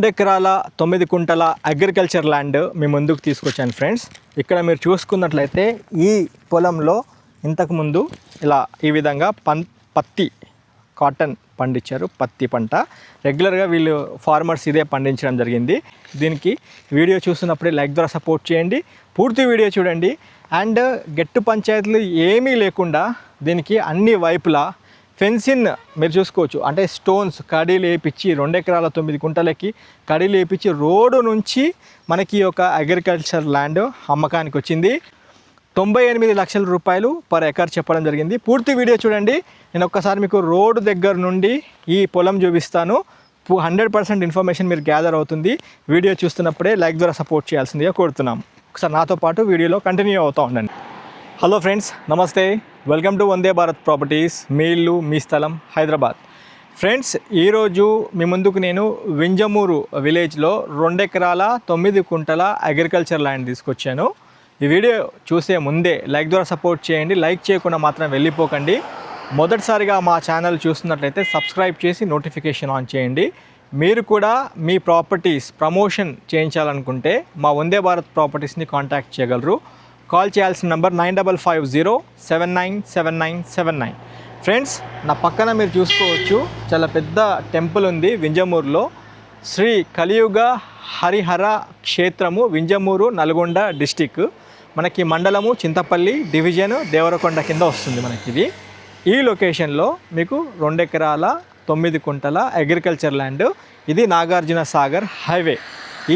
2 ఎకరాల 9 కుంటల agriculture land మీ ముందుకు తీసుకొచ్చాను ఫ్రెండ్స్. ఇక్కడ మీరు చూసుకున్నట్లయితే ఈ పొలంలో ఇంతకుముందు ఇలా ఈ విధంగా పత్తి కాటన్ పండించారు. పత్తి పంట రెగ్యులర్గా వీళ్ళు ఫార్మర్స్ ఇదే పండించడం జరిగింది. దీనికి వీడియో చూస్తున్నప్పుడే లైక్ ద్వారా సపోర్ట్ చేయండి, పూర్తి వీడియో చూడండి. అండ్ గట్టు పంచాయతీలు ఏమీ లేకుండా దీనికి అన్ని వైపులా ఫెన్సింగ్ మీరు చూసుకోవచ్చు. అంటే స్టోన్స్ కడీలు వేయించి 2 ఎకరాల 9 కుంటలకి కడీలు వేయించి రోడ్డు నుంచి మనకి ఒక అగ్రికల్చర్ ల్యాండ్ అమ్మకానికి వచ్చింది. 98 లక్షల రూపాయలు పర్ ఎకర్ చెప్పడం జరిగింది. పూర్తి వీడియో చూడండి. నేను ఒక్కసారి మీకు రోడ్డు దగ్గర నుండి ఈ పొలం చూపిస్తాను. 100% ఇన్ఫర్మేషన్ మీరు గ్యాదర్ అవుతుంది. వీడియో చూస్తున్నప్పుడే లైక్ ద్వారా సపోర్ట్ చేయాల్సిందిగా కోరుతున్నాం. ఒకసారి నాతో పాటు వీడియోలో కంటిన్యూ అవుతూ ఉండండి. హలో ఫ్రెండ్స్, నమస్తే, welcome to Vande Bharat properties. మీ ఇల్లు మీ స్థలం హైదరాబాద్. ఫ్రెండ్స్, ఈరోజు మీ ముందుకు నేను వింజమూరు విలేజ్లో 2 ఎకరాల 9 కుంటల అగ్రికల్చర్ ల్యాండ్ తీసుకొచ్చాను. ఈ వీడియో చూసే ముందే లైక్ ద్వారా సపోర్ట్ చేయండి. లైక్ చేయకుండా మాత్రం వెళ్ళిపోకండి. మొదటిసారిగా మా ఛానల్ చూస్తున్నట్లయితే సబ్స్క్రైబ్ చేసి నోటిఫికేషన్ ఆన్ చేయండి. మీరు కూడా మీ ప్రాపర్టీస్ ప్రమోషన్ చేయించాలనుకుంటే మా వందే భారత్ ప్రాపర్టీస్ని కాంటాక్ట్ చేయగలరు. కాల్ చేయాల్సిన నంబర్ 9550797979. ఫ్రెండ్స్, నా పక్కన మీరు చూసుకోవచ్చు చాలా పెద్ద టెంపుల్ ఉంది వింజమూరులో. శ్రీ కలియుగ హరిహర క్షేత్రము, వింజమూరు, నల్గొండ డిస్టిక్. మనకి మండలము చింతపల్లి, డివిజన్ దేవరకొండ కింద వస్తుంది మనకి ఇది. ఈ లొకేషన్లో మీకు 2 ఎకరాల 9 కుంటల అగ్రికల్చర్ ల్యాండ్. ఇది నాగార్జున సాగర్ హైవే.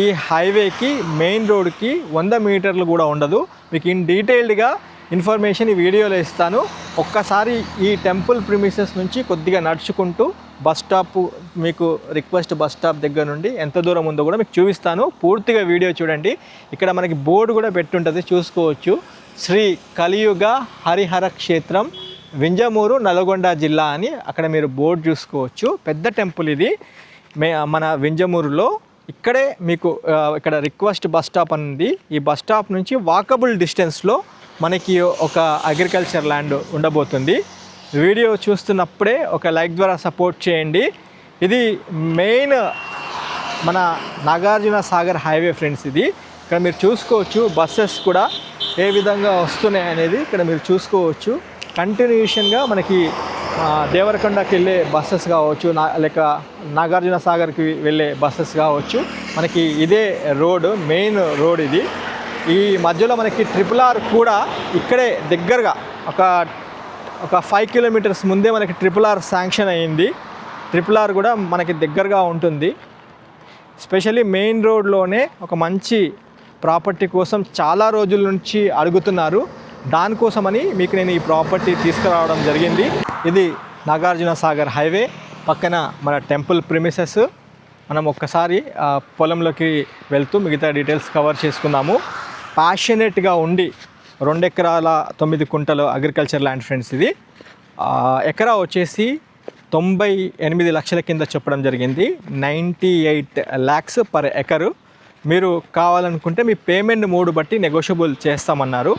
ఈ హైవేకి మెయిన్ రోడ్కి 100 మీటర్లు కూడా ఉండదు. మీకు ఇన్ డీటెయిల్డ్గా ఇన్ఫర్మేషన్ ఈ వీడియోలో ఇస్తాను. ఒక్కసారి ఈ టెంపుల్ ప్రిమిసెస్ నుంచి కొద్దిగా నడుచుకుంటూ బస్ స్టాప్, మీకు రిక్వెస్ట్ బస్ స్టాప్ దగ్గర నుండి ఎంత దూరం ఉందో కూడా మీకు చూపిస్తాను. పూర్తిగా వీడియో చూడండి. ఇక్కడ మనకి బోర్డు కూడా పెట్టుంటుంది, చూసుకోవచ్చు. శ్రీ కలియుగ హరిహర క్షేత్రం, వింజమూరు, నల్గొండ జిల్లా అని అక్కడ మీరు బోర్డు చూసుకోవచ్చు. పెద్ద టెంపుల్ ఇది మన వింజమూరులో. ఇక్కడే మీకు ఇక్కడ రిక్వెస్ట్ బస్ స్టాప్ అనేది. ఈ బస్ స్టాప్ నుంచి వాకబుల్ డిస్టెన్స్లో మనకి ఒక అగ్రికల్చర్ ల్యాండ్ ఉండబోతుంది. వీడియో చూస్తున్నప్పుడే ఒక లైక్ ద్వారా సపోర్ట్ చేయండి. ఇది మెయిన్ మన నాగార్జున సాగర్ హైవే ఫ్రెండ్స్. ఇది ఇక్కడ మీరు చూసుకోవచ్చు. బస్సెస్ కూడా ఏ విధంగా వస్తున్నాయి అనేది ఇక్కడ మీరు చూసుకోవచ్చు. కంటిన్యూషన్గా మనకి దేవరకొండకి వెళ్ళే బస్సెస్ కావచ్చు, లేక నాగార్జున సాగర్కి వెళ్ళే బస్సెస్ కావచ్చు. మనకి ఇదే రోడ్, మెయిన్ రోడ్ ఇది. ఈ మధ్యలో మనకి RRR కూడా ఇక్కడే దగ్గరగా ఒక 5 కిలోమీటర్స్ ముందే మనకి RRR శాంక్షన్ అయ్యింది. RRR కూడా మనకి దగ్గరగా ఉంటుంది. స్పెషల్లీ మెయిన్ రోడ్లోనే ఒక మంచి ప్రాపర్టీ కోసం చాలా రోజుల నుంచి అడుగుతున్నారు. దానికోసమని మీకు నేను ఈ ప్రాపర్టీ తీసుకురావడం జరిగింది. ఇది నాగార్జున సాగర్ హైవే పక్కన మన టెంపుల్ ప్రిమిసెస్. మనం ఒక్కసారి పొలంలోకి వెళ్తూ మిగతా డీటెయిల్స్ కవర్ చేసుకుందాము. ప్యాషనేట్గా ఉండి 2 ఎకరాల 9 కుంటలు అగ్రికల్చర్ ల్యాండ్ ఫ్రెండ్స్. ఇది ఎకరా వచ్చేసి 98 లక్షల కింద చెప్పడం జరిగింది. 98 lakhs పర్ ఎకరు. మీరు కావాలనుకుంటే మీ పేమెంట్ మోడ్ బట్టి నెగోషియబుల్ చేస్తామన్నారు.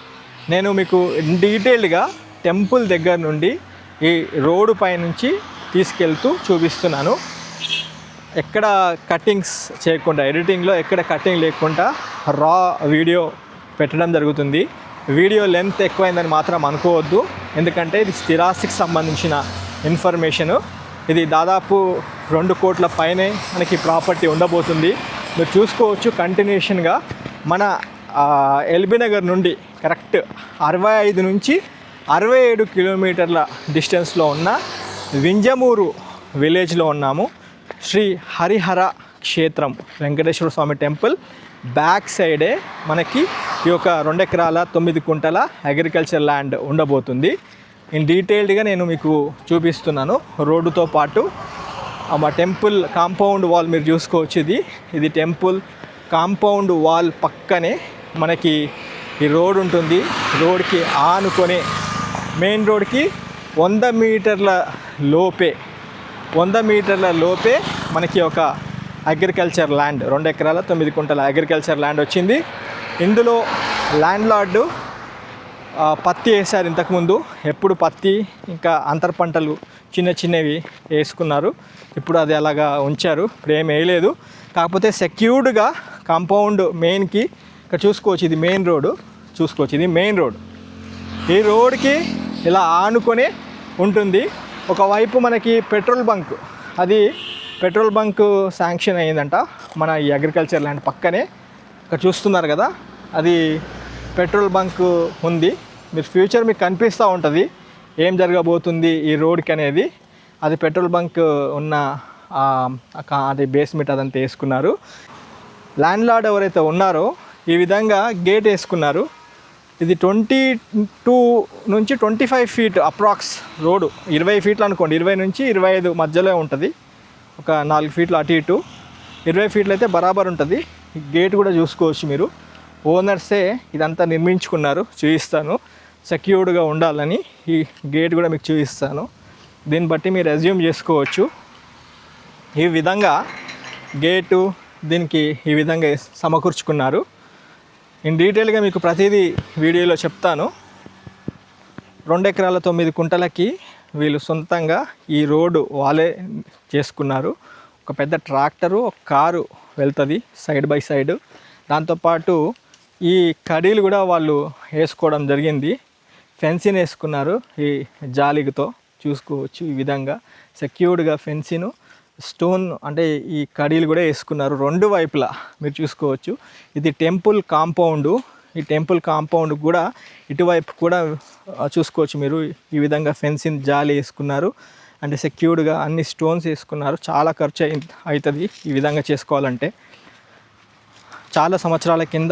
నేను మీకు డీటెయిల్డ్గా టెంపుల్ దగ్గర నుండి ఈ రోడ్డు పై నుంచి తీసుకెళ్తూ చూపిస్తున్నాను. ఎక్కడ కటింగ్స్ చేయకుండా, ఎడిటింగ్లో ఎక్కడ కటింగ్ లేకుండా రా వీడియో పెట్టడం జరుగుతుంది. వీడియో లెంత్ ఎక్కువైందని మాత్రం అనుకోవద్దు, ఎందుకంటే ఇది స్థిరాస్తికి సంబంధించిన ఇన్ఫర్మేషను. ఇది దాదాపు 2 కోట్ల పైనే మనకి ప్రాపర్టీ ఉండబోతుంది. మీరు చూసుకోవచ్చు. కంటిన్యూషన్గా మన ఎల్బీ నగర్ నుండి కరెక్ట్ 65 నుంచి 67 కిలోమీటర్ల డిస్టెన్స్లో ఉన్న వింజమూరు విలేజ్లో ఉన్నాము. శ్రీ హరిహర క్షేత్రం వెంకటేశ్వర స్వామి టెంపుల్ బ్యాక్ సైడే మనకి ఈ యొక్క 2 ఎకరాల 9 కుంటల అగ్రికల్చర్ ల్యాండ్ ఉండబోతుంది. ఇన్ డీటెయిల్డ్గా నేను మీకు చూపిస్తున్నాను. రోడ్డుతో పాటు మా టెంపుల్ కాంపౌండ్ వాల్ మీరు చూసుకోవచ్చు. ఇది టెంపుల్ కాంపౌండ్ వాల్ పక్కనే మనకి ఈ రోడ్ ఉంటుంది. రోడ్కి ఆనుకొని మెయిన్ రోడ్కి 100 మీటర్ల లోపే మనకి ఒక అగ్రికల్చర్ ల్యాండ్ 2 ఎకరాల 9 కుంటల అగ్రికల్చర్ ల్యాండ్ వచ్చింది. ఇందులో ల్యాండ్ లార్డు పత్తి వేశారు ఇంతకుముందు. ఎప్పుడు పత్తి ఇంకా అంతర పంటలు చిన్నవి వేసుకున్నారు. ఇప్పుడు అది అలాగా ఉంచారు, ఇప్పుడు ఏం వేయలేదు. కాకపోతే సెక్యూర్డ్గా కాంపౌండ్ మెయిన్కి ఇక్కడ చూసుకోవచ్చు, ఇది మెయిన్ రోడ్డు చూసుకోవచ్చు, ఇది మెయిన్ రోడ్. ఈ రోడ్కి ఇలా ఆనుకొని ఉంటుంది. ఒకవైపు మనకి పెట్రోల్ బంక్, అది పెట్రోల్ బంక్ శాంక్షన్ అయ్యిందంట మన ఈ అగ్రికల్చర్ ల్యాండ్ పక్కనే. ఇక్కడ చూస్తున్నారు కదా, అది పెట్రోల్ బంక్ ఉంది. మీరు ఫ్యూచర్ మీకు కనిపిస్తూ ఉంటుంది ఏం జరగబోతుంది ఈ రోడ్కి అనేది. అది పెట్రోల్ బంక్ ఉన్న అది బేస్మెంట్ అదంతా వేసుకున్నారు. ల్యాండ్ లార్డ్ ఎవరైతే ఉన్నారో ఈ విధంగా గేట్ వేసుకున్నారు. ఇది 22 నుంచి 25 ఫీట్ అప్రాక్స్ రోడ్డు, 20 ఫీట్లు అనుకోండి, 20 నుంచి 25 మధ్యలో ఉంటుంది. ఒక 4 ఫీట్లు అటు ఇటు, 20 ఫీట్లు అయితే బరాబర్ ఉంటుంది. గేట్ కూడా చూసుకోవచ్చు మీరు. ఓనర్సే ఇదంతా నిర్మించుకున్నారు. చూపిస్తాను, సెక్యూర్డ్గా ఉండాలని ఈ గేట్ కూడా మీకు చూపిస్తాను. దీన్ని బట్టి మీరు అజ్యూమ్ చేసుకోవచ్చు. ఈ విధంగా గేటు దీనికి ఈ విధంగా సమకూర్చుకున్నారు. ఇన్ డీటెయిల్గా మీకు ప్రతిదీ వీడియోలో చెప్తాను. 2 ఎకరాల 9 కుంటలకి వీళ్ళు సొంతంగా ఈ రోడ్డు వాళ్ళే చేసుకున్నారు. ఒక పెద్ద ట్రాక్టరు, ఒక కారు వెళ్తుంది సైడ్ బై సైడ్. దాంతోపాటు ఈ కడీలు కూడా వాళ్ళు వేసుకోవడం జరిగింది. ఫెన్సింగ్ వేసుకున్నారు ఈ జాలితో చూసుకోవచ్చు. ఈ విధంగా సెక్యూర్డ్గా ఫెన్సింగ్, స్టోన్ అంటే ఈ కడీలు కూడా వేసుకున్నారు 2 వైపులా మీరు చూసుకోవచ్చు. ఇది టెంపుల్ కాంపౌండ్. ఈ టెంపుల్ కాంపౌండ్ కూడా ఇటువైపు కూడా చూసుకోవచ్చు మీరు. ఈ విధంగా ఫెన్సింగ్ జాలి వేసుకున్నారు. అంటే సెక్యూర్డ్గా అన్ని స్టోన్స్ వేసుకున్నారు. చాలా ఖర్చు అవుతుంది ఈ విధంగా చేసుకోవాలంటే. చాలా సంవత్సరాల కింద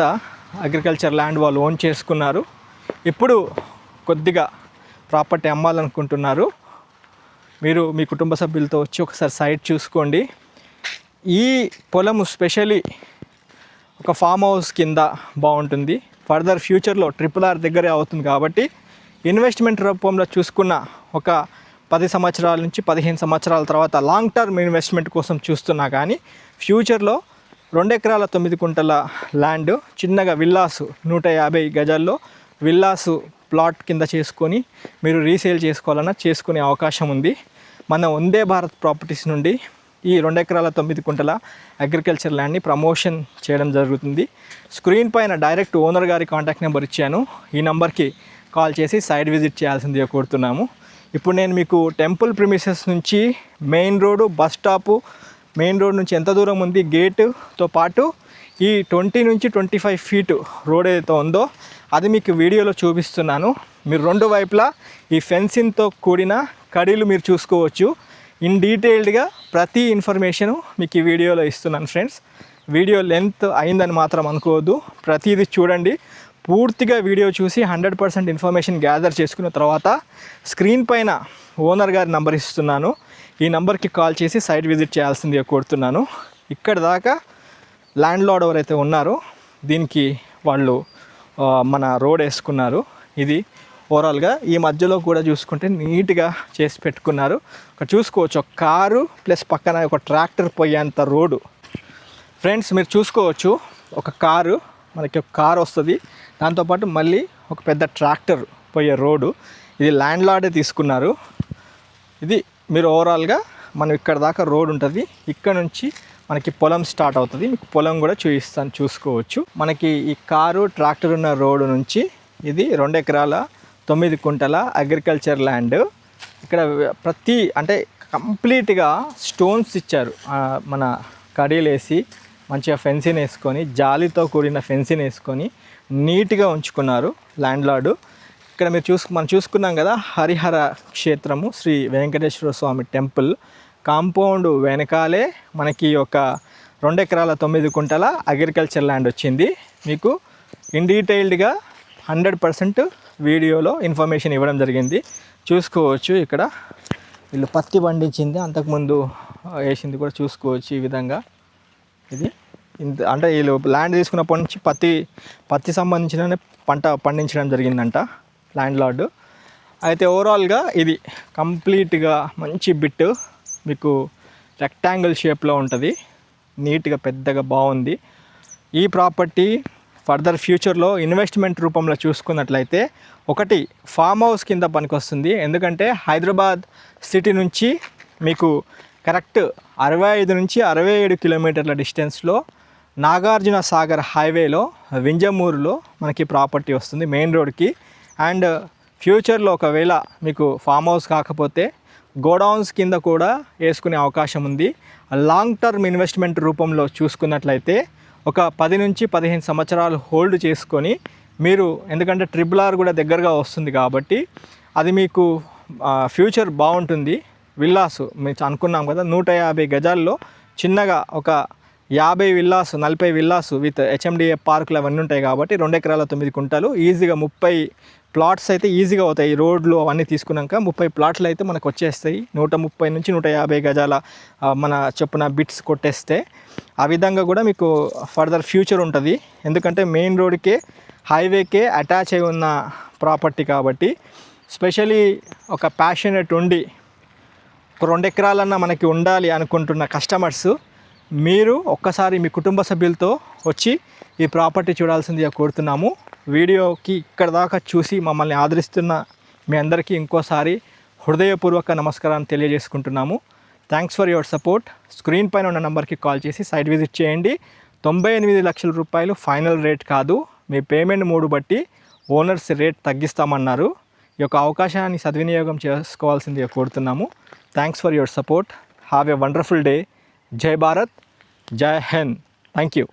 అగ్రికల్చర్ ల్యాండ్ వాళ్ళు ఓన్ చేసుకున్నారు. ఇప్పుడు కొద్దిగా ప్రాపర్టీ అమ్మాలనుకుంటున్నారు. మీరు మీ కుటుంబ సభ్యులతో వచ్చి ఒకసారి సైట్ చూసుకోండి. ఈ పొలము స్పెషలీ ఒక ఫామ్ హౌస్ కింద బాగుంటుంది. ఫర్దర్ ఫ్యూచర్లో RRR దగ్గరే అవుతుంది కాబట్టి ఇన్వెస్ట్మెంట్ రూపంలో చూసుకున్న ఒక 10 సంవత్సరాల నుంచి 15 సంవత్సరాల తర్వాత లాంగ్ టర్మ్ ఇన్వెస్ట్మెంట్ కోసం చూస్తున్నా కానీ ఫ్యూచర్లో 2 ఎకరాల 9 కుంటల ల్యాండ్ చిన్నగా విల్లాసు 150 గజాల్లో విల్లాసు ప్లాట్ కింద చేసుకొని మీరు రీసేల్ చేసుకోవాలన్నా చేసుకునే అవకాశం ఉంది. మన వందే భారత్ ప్రాపర్టీస్ నుండి ఈ 2 ఎకరాల 9 కుంటల అగ్రికల్చర్ ల్యాండ్ని ప్రమోషన్ చేయడం జరుగుతుంది. స్క్రీన్ పైన డైరెక్ట్ ఓనర్ గారి కాంటాక్ట్ నెంబర్ ఇచ్చాను. ఈ నెంబర్కి కాల్ చేసి సైట్ విజిట్ చేయాల్సిందిగా కోరుతున్నాము. ఇప్పుడు నేను మీకు టెంపుల్ ప్రిమిసెస్ నుంచి main road, bus stop, main road నుంచి ఎంత దూరం ఉంది, గేటుతో పాటు ఈ 20 నుంచి 25 ఫీటు రోడ్ ఏదైతే ఉందో అది మీకు వీడియోలో చూపిస్తున్నాను. మీరు 2 వైపులా ఈ ఫెన్సింగ్తో కూడిన కడీలు మీరు చూసుకోవచ్చు. ఇన్ డీటెయిల్డ్గా ప్రతి ఇన్ఫర్మేషను మీకు ఈ వీడియోలో ఇస్తున్నాను ఫ్రెండ్స్. వీడియో లెంత్ అయిందని మాత్రం అనుకోవద్దు. ప్రతిదీ చూడండి. పూర్తిగా వీడియో చూసి 100% ఇన్ఫర్మేషన్ గ్యాదర్ చేసుకున్న తర్వాత స్క్రీన్ పైన ఓనర్ గారి నంబర్ ఇస్తున్నాను. ఈ నంబర్కి కాల్ చేసి సైట్ విజిట్ చేయాల్సిందిగా కోరుతున్నాను. ఇక్కడ దాకా ల్యాండ్ లార్డ్ ఎవరైతే ఉన్నారో దీనికి వాళ్ళు మన రోడ్ వేసుకున్నారు. ఇది ఓవరాల్గా ఈ మధ్యలో కూడా చూసుకుంటే నీట్గా చేసి పెట్టుకున్నారు. ఇక్కడ చూసుకోవచ్చు ఒక కారు ప్లస్ పక్కన ఒక ట్రాక్టర్ పోయేంత రోడ్డు. ఫ్రెండ్స్ మీరు చూసుకోవచ్చు, ఒక కారు మనకి ఒక కారు వస్తుంది, దాంతోపాటు మళ్ళీ ఒక పెద్ద ట్రాక్టర్ పోయే రోడ్డు. ఇది ల్యాండ్ లార్డే తీసుకున్నారు. ఇది మీరు ఓవరాల్గా మనం ఇక్కడ దాకా రోడ్ ఉంటుంది. ఇక్కడ నుంచి మనకి పొలం స్టార్ట్ అవుతుంది. మీకు పొలం కూడా చూపిస్తాను, చూసుకోవచ్చు. మనకి ఈ కారు ట్రాక్టర్ ఉన్న రోడ్డు నుంచి ఇది 2 ఎకరాల 9 కుంటల అగ్రికల్చర్ ల్యాండ్. ఇక్కడ ప్రతి అంటే కంప్లీట్గా స్టోన్స్ ఇచ్చారు. మన కడీలు వేసి మంచిగా ఫెన్సింగ్ వేసుకొని జాలితో కూడిన ఫెన్సింగ్ వేసుకొని నీట్గా ఉంచుకున్నారు ల్యాండ్ లార్డు. ఇక్కడ మీరు మనం చూసుకున్నాం కదా, హరిహర క్షేత్రము శ్రీ వెంకటేశ్వర స్వామి టెంపుల్ కాంపౌండ్ వెనకాలే మనకి ఒక 2 ఎకరాల 9 కుంటల అగ్రికల్చర్ ల్యాండ్ వచ్చింది. మీకు ఇన్ డీటెయిల్డ్గా 100% వీడియోలో ఇన్ఫర్మేషన్ ఇవ్వడం జరిగింది. చూసుకోవచ్చు. ఇక్కడ వీళ్ళు పత్తి పండించింది, అంతకుముందు వేసింది కూడా చూసుకోవచ్చు. ఈ విధంగా ఇది అంటే వీళ్ళు ల్యాండ్ తీసుకున్నప్పటి నుంచి పత్తి సంబంధించిన పంట పండించడం జరిగిందంట ల్యాండ్ లార్డు. అయితే ఓవరాల్గా ఇది కంప్లీట్గా మంచి బిట్, మీకు రెక్టాంగిల్ షేప్లో ఉంటుంది, నీట్గా పెద్దగా బాగుంది. ఈ ప్రాపర్టీ ఫర్దర్ ఫ్యూచర్లో ఇన్వెస్ట్మెంట్ రూపంలో చూసుకున్నట్లయితే ఒకటి ఫామ్ హౌస్ కింద పనికొస్తుంది. ఎందుకంటే హైదరాబాద్ సిటీ నుంచి మీకు కరెక్ట్ 65 నుంచి 67 కిలోమీటర్ల డిస్టెన్స్లో నాగార్జున సాగర్ హైవేలో వింజమూరులో మనకి ప్రాపర్టీ వస్తుంది మెయిన్ రోడ్కి. అండ్ ఫ్యూచర్లో ఒకవేళ మీకు ఫామ్ హౌస్ కాకపోతే గోడౌన్స్ కింద కూడా వేసుకునే అవకాశం ఉంది. లాంగ్ టర్మ్ ఇన్వెస్ట్మెంట్ రూపంలో చూసుకున్నట్లయితే ఒక 10 నుంచి 15 సంవత్సరాలు హోల్డ్ చేసుకొని మీరు, ఎందుకంటే RRR కూడా దగ్గరగా వస్తుంది కాబట్టి అది మీకు ఫ్యూచర్ బాగుంటుంది. విల్లాసు మేము అనుకున్నాం కదా 150 గజాల్లో చిన్నగా ఒక 50 విల్లాసు 40 విల్లాసు విత్ HMDA పార్కులు అవన్నీ ఉంటాయి కాబట్టి 2 ఎకరాల 9 గుంటలు ఈజీగా 30 ప్లాట్స్ అయితే ఈజీగా అవుతాయి. ఈ రోడ్లు అవన్నీ తీసుకున్నాక 30 ప్లాట్లు అయితే మనకు వచ్చేస్తాయి. 130 నుంచి 150 గజాల మన చొప్పున బిట్స్ కొట్టేస్తే ఆ విధంగా కూడా మీకు ఫర్దర్ ఫ్యూచర్ ఉంటుంది. ఎందుకంటే మెయిన్ రోడ్కే హైవేకే అటాచ్ అయి ఉన్న ప్రాపర్టీ కాబట్టి స్పెషలీ ఒక ప్యాషనెట్ ఉండి ఒక 2 ఎకరాలన్నా మనకి ఉండాలి అనుకుంటున్న కస్టమర్స్ మీరు ఒక్కసారి మీ కుటుంబ సభ్యులతో వచ్చి ఈ ప్రాపర్టీ చూడాల్సిందిగా కోరుతున్నాము. వీడియోకి ఇక్కడ దాకా చూసి మమ్మల్ని ఆదరిస్తున్న మీ అందరికీ ఇంకోసారి హృదయపూర్వక నమస్కారాన్ని తెలియజేసుకుంటున్నాము. Thanks for your support. Screen పైన ఉన్న నెంబర్కి కాల్ చేసి సైట్ విజిట్ చేయండి. 98 లక్షల రూపాయలు ఫైనల్ రేట్ కాదు, మీ పేమెంట్ మూడు బట్టి ఓనర్స్ రేట్ తగ్గిస్తామన్నారు. ఈ యొక్క అవకాశాన్ని సద్వినియోగం చేసుకోవాల్సిందిగా కోరుతున్నాము. Thanks for your support. Have a wonderful day. జై భారత్, జై హింద్. Thank you.